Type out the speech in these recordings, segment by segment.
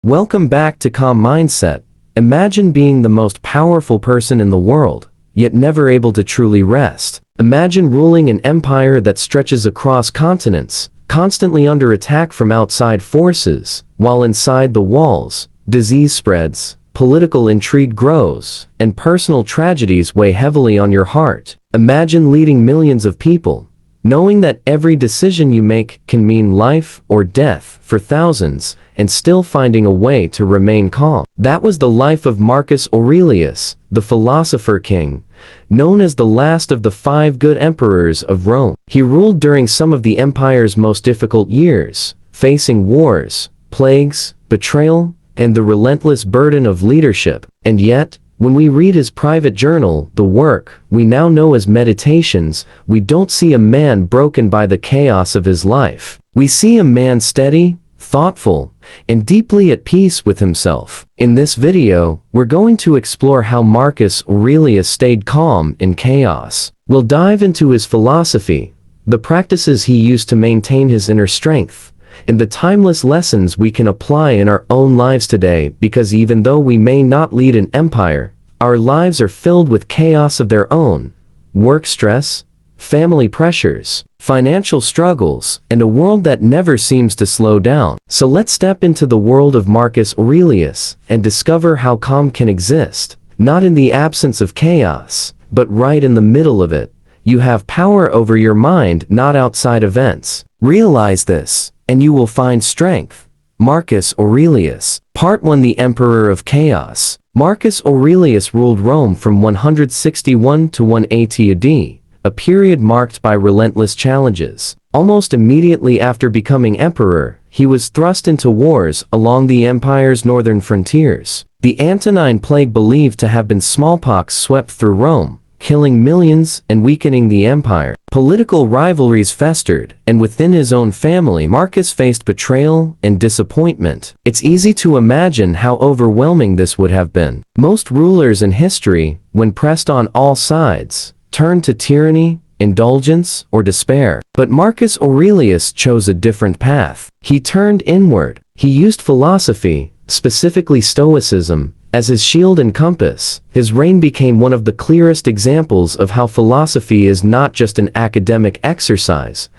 Welcome back to Calm Mindset. Imagine being the most powerful person in the world, yet never able to truly rest. Imagine ruling an empire that stretches across continents, constantly under attack from outside forces, while inside the walls, disease spreads, political intrigue grows, and personal tragedies weigh heavily on your heart. Imagine leading millions of people, knowing that every decision you make can mean life or death for thousands, and still finding a way to remain calm. That was the life of Marcus Aurelius, the philosopher king, known as the last of the 5 good emperors of Rome. He ruled during some of the empire's most difficult years, facing wars, plagues, betrayal, and the relentless burden of leadership. And yet, when we read his private journal, the work we now know as Meditations, we don't see a man broken by the chaos of his life. We see a man steady, thoughtful, and deeply at peace with himself. In this video, we're going to explore how Marcus Aurelius stayed calm in chaos. We'll dive into his philosophy, the practices he used to maintain his inner strength, and the timeless lessons we can apply in our own lives today, because even though we may not lead an empire, our lives are filled with chaos of their own: work stress, family pressures, financial struggles, and a world that never seems to slow down. So let's step into the world of Marcus Aurelius and discover how calm can exist, not in the absence of chaos, but right in the middle of it. You have power over your mind, not outside events. Realize this, and you will find strength. Marcus Aurelius. Part 1: The Emperor of Chaos. Marcus Aurelius ruled Rome from 161 to 180 AD, a period marked by relentless challenges. Almost immediately after becoming emperor, he was thrust into wars along the empire's northern frontiers. The Antonine Plague, believed to have been smallpox, swept through Rome, killing millions and weakening the empire. Political rivalries festered, and within his own family, Marcus faced betrayal and disappointment. It's easy to imagine how overwhelming this would have been. Most rulers in history, when pressed on all sides, turned to tyranny, indulgence, or despair. But Marcus Aurelius chose a different path. He turned inward. He used philosophy, specifically Stoicism, as his shield and compass. His reign became one of the clearest examples of how philosophy is not just an academic exercise,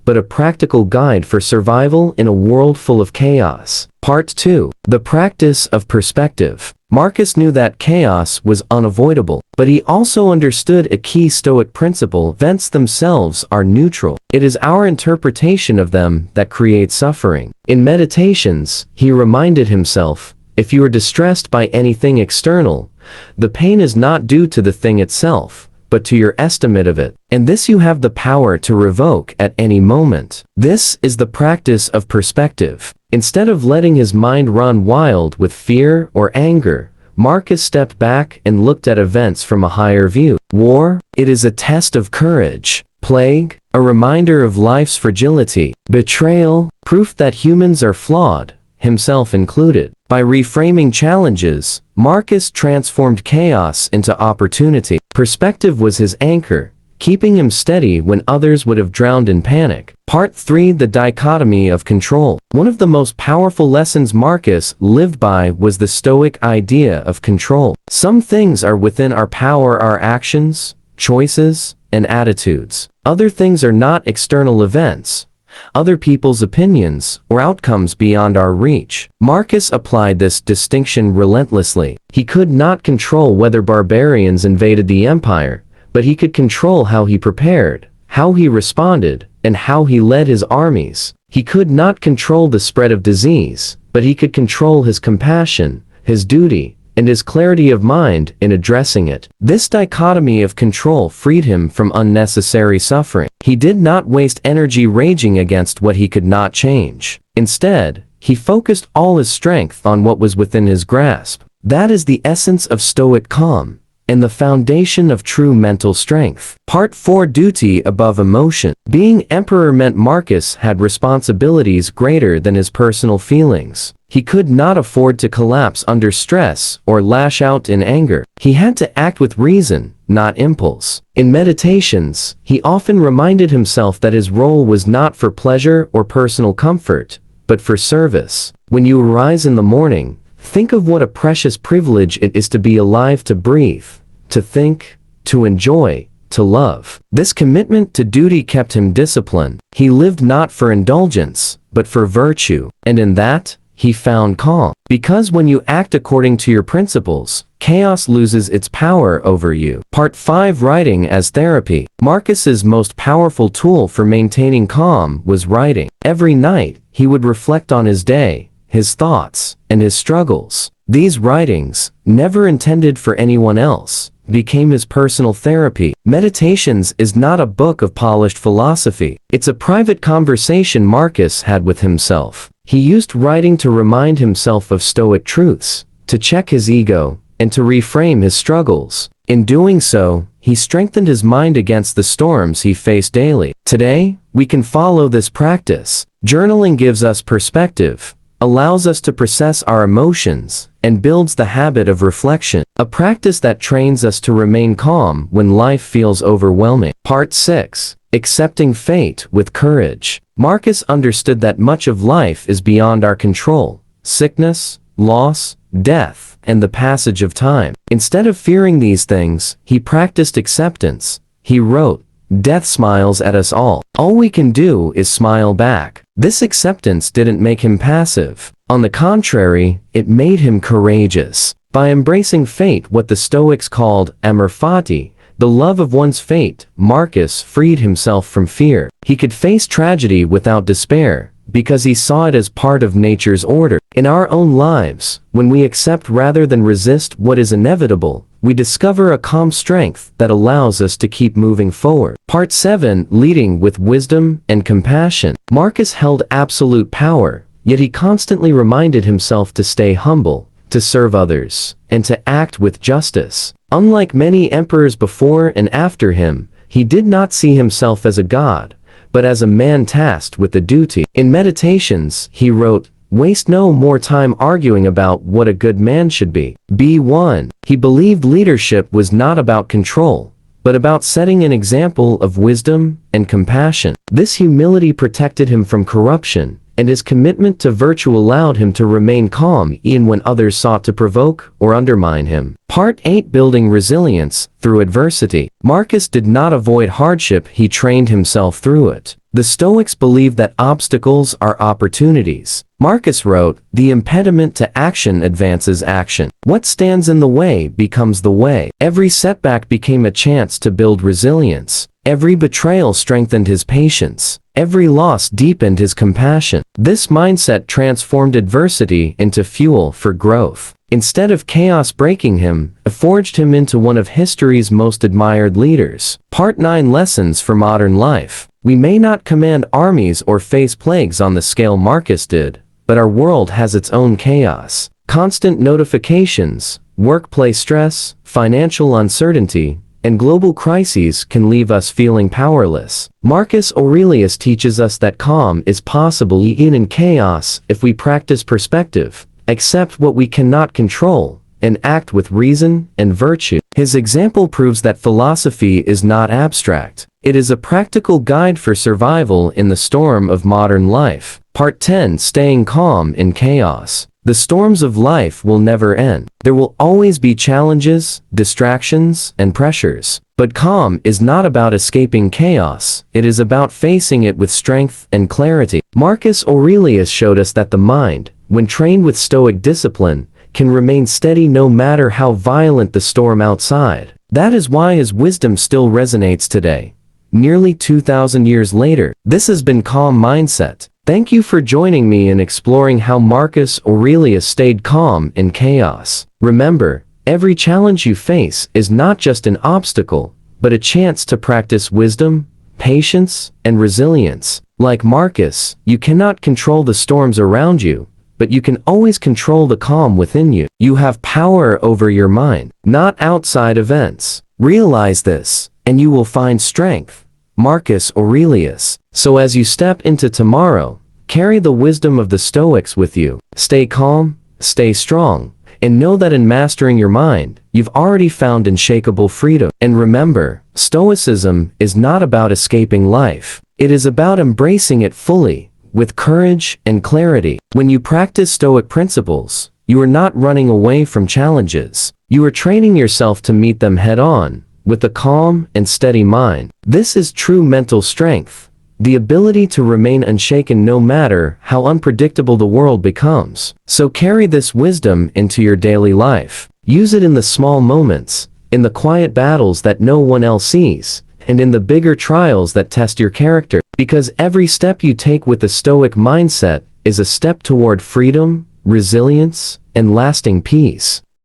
but a practical guide for survival in a world full of chaos. Part 2: The Practice of Perspective. Marcus knew that chaos was unavoidable, but he also understood a key Stoic principle: events themselves are neutral. It is our interpretation of them that creates suffering. In Meditations, he reminded himself, if you are distressed by anything external, the pain is not due to the thing itself, but to your estimate of it, and this you have the power to revoke at any moment. This is the practice of perspective. Instead of letting his mind run wild with fear or anger, Marcus stepped back and looked at events from a higher view. War, it is a test of courage. Plague, a reminder of life's fragility. Betrayal, proof that humans are flawed, himself included. By reframing challenges, Marcus transformed chaos into opportunity. Perspective was his anchor, keeping him steady when others would have drowned in panic. Part 3: The Dichotomy of Control. One of the most powerful lessons Marcus lived by was the Stoic idea of control. Some things are within our power: our actions, choices, and attitudes. Other things are not: external events, other people's opinions, or outcomes beyond our reach. Marcus applied this distinction relentlessly. He could not control whether barbarians invaded the empire, but he could control how he prepared, how he responded, and how he led his armies. He could not control the spread of disease, but he could control his compassion, his duty, and his clarity of mind in addressing it. This dichotomy of control freed him from unnecessary suffering. He did not waste energy raging against what he could not change. Instead, he focused all his strength on what was within his grasp. That is the essence of Stoic calm, and the foundation of true mental strength. Part 4: Duty above emotion. Being emperor meant Marcus had responsibilities greater than his personal feelings. He could not afford to collapse under stress or lash out in anger. He had to act with reason, not impulse. In Meditations, he often reminded himself that his role was not for pleasure or personal comfort, but for service. When you arise in the morning, think of what a precious privilege it is to be alive, to breathe, to think, to enjoy, to love. This commitment to duty kept him disciplined. He lived not for indulgence, but for virtue, and in that, he found calm. Because when you act according to your principles, chaos loses its power over you. Part 5: Writing as Therapy. Marcus's most powerful tool for maintaining calm was writing. Every night, he would reflect on his day, his thoughts, and his struggles. These writings, never intended for anyone else, became his personal therapy. Meditations is not a book of polished philosophy. It's a private conversation Marcus had with himself. He used writing to remind himself of Stoic truths, to check his ego, and to reframe his struggles. In doing so, he strengthened his mind against the storms he faced daily. Today, we can follow this practice. Journaling gives us perspective, allows us to process our emotions, and builds the habit of reflection, a practice that trains us to remain calm when life feels overwhelming. Part 6: Accepting Fate with Courage. Marcus understood that much of life is beyond our control: sickness, loss, death, and the passage of time. Instead of fearing these things, he practiced acceptance. He wrote, "Death smiles at us all. All we can do is smile back." This acceptance didn't make him passive. On the contrary, it made him courageous. By embracing fate, what the Stoics called amor fati, the love of one's fate, Marcus freed himself from fear. He could face tragedy without despair, because he saw it as part of nature's order. In our own lives, when we accept rather than resist what is inevitable, we discover a calm strength that allows us to keep moving forward. Part 7: Leading with Wisdom and Compassion. Marcus held absolute power, yet he constantly reminded himself to stay humble, to serve others, and to act with justice. Unlike many emperors before and after him, he did not see himself as a god, but as a man tasked with a duty. In Meditations, he wrote, "Waste no more time arguing about what a good man should be. Be one." He believed leadership was not about control, but about setting an example of wisdom and compassion. This humility protected him from corruption, and his commitment to virtue allowed him to remain calm even when others sought to provoke or undermine him. Part 8: Building Resilience through Adversity. Marcus did not avoid hardship, he trained himself through it. The Stoics believed that obstacles are opportunities. Marcus wrote, "The impediment to action advances action. What stands in the way becomes the way." Every setback became a chance to build resilience. Every betrayal strengthened his patience. Every loss deepened his compassion. This mindset transformed adversity into fuel for growth. Instead of chaos breaking him, it forged him into one of history's most admired leaders. Part 9: Lessons for Modern Life. We may not command armies or face plagues on the scale Marcus did, but our world has its own chaos. Constant notifications, workplace stress, financial uncertainty, and global crises can leave us feeling powerless. Marcus Aurelius teaches us that calm is possible even in chaos if we practice perspective, accept what we cannot control, and act with reason and virtue. His example proves that philosophy is not abstract. It is a practical guide for survival in the storm of modern life. Part 10: Staying Calm in Chaos. The storms of life will never end. There will always be challenges, distractions, and pressures. But calm is not about escaping chaos, it is about facing it with strength and clarity. Marcus Aurelius showed us that the mind, when trained with Stoic discipline, can remain steady no matter how violent the storm outside. That is why his wisdom still resonates today, nearly 2,000 years later. This has been Calm Mindset. Thank you for joining me in exploring how Marcus Aurelius stayed calm in chaos. Remember, every challenge you face is not just an obstacle, but a chance to practice wisdom, patience, and resilience. Like Marcus, you cannot control the storms around you, but you can always control the calm within you. You have power over your mind, not outside events. Realize this, and you will find strength. Marcus Aurelius. So as you step into tomorrow, carry the wisdom of the Stoics with you. Stay calm, stay strong, and know that in mastering your mind, you've already found unshakable freedom. And remember, Stoicism is not about escaping life. It is about embracing it fully, with courage and clarity. When you practice Stoic principles, you are not running away from challenges. You are training yourself to meet them head-on, with a calm and steady mind. This is true mental strength, the ability to remain unshaken no matter how unpredictable the world becomes. So carry this wisdom into your daily life. Use it in the small moments, in the quiet battles that no one else sees, and in the bigger trials that test your character. Because every step you take with a Stoic mindset is a step toward freedom, resilience, and lasting peace.